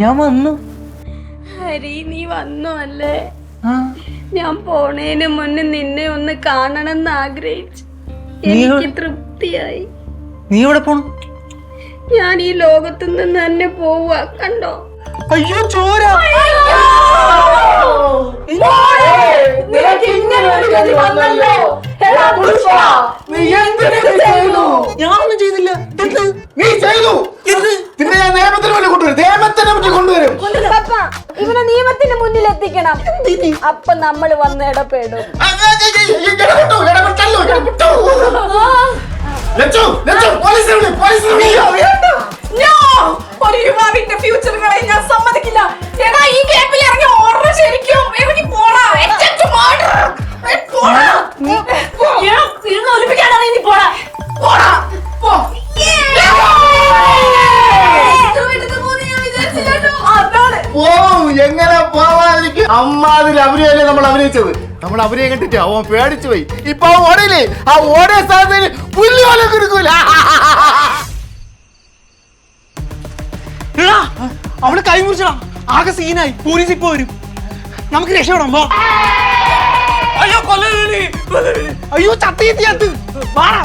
ഞാൻ വന്നു. ഹരി, നീ വന്നോ അല്ലേ? ഞാൻ പോണേന് മുന്നേ നിന്നെ ഒന്ന് കാണണമെന്ന് ആഗ്രഹിച്ചു. എനിക്ക് തൃപ്തിയായി. നീ എവിടെ പോണു? ഞാൻ ഈ ലോകത്തു നിന്ന് തന്നെ പോവാ. കണ്ടോ? അയ്യോ ചോര! ഞാനൊന്നും ചെയ്തില്ല. നീ ചെയ്തു. പിന്നെ ഞാൻ നിയമത്തിന് മുന്നിൽ കൊണ്ടുവരും. നിയമത്തിന് മുന്നിൽ കൊണ്ടുവരും. ഇവനെ നിയമത്തിന് മുന്നിൽ എത്തിക്കണം. അപ്പൊ നമ്മള് വന്ന് ഇടപെടും. ഒരു യുവാവിന്റെ ഫ്യൂച്ചർ കളയാൻ ഞാൻ സമ്മതിക്കില്ല. എടാ, ഈ ക്യാമ്പിൽ ഇറങ്ങി ഓർഡർ ശരിക്കും ഇറങ്ങി പോടാ. ഒലിപ്പിക്കാനാണ് ഇനി പോടാ. പോടാ പോ. ഓ, എങ്ങനെ പോവാതിരിക്കും? അമ്മാതിരി അഭിനയല്ലേ നമ്മൾ അഭിനയിച്ചത്. നമ്മൾ അഭിനയം കണ്ടിട്ട് അവൻ പേടിച്ചു പോയി. ഇപ്പൊ അവൻ ഓടയില്ലേ? ആ ഓടിയ സ്ഥാനത്തിന് പുല്ല് പോലെ കൊടുക്കൂല. അവള് കൈ മുറിച്ചടാ. ആകെ സീനായി. പോലീസ് ഇപ്പൊ വരും. നമുക്ക് രക്ഷപ്പെടാം. അയ്യോ കൊല്ല. അയ്യോ ചത്തി. വാടാ.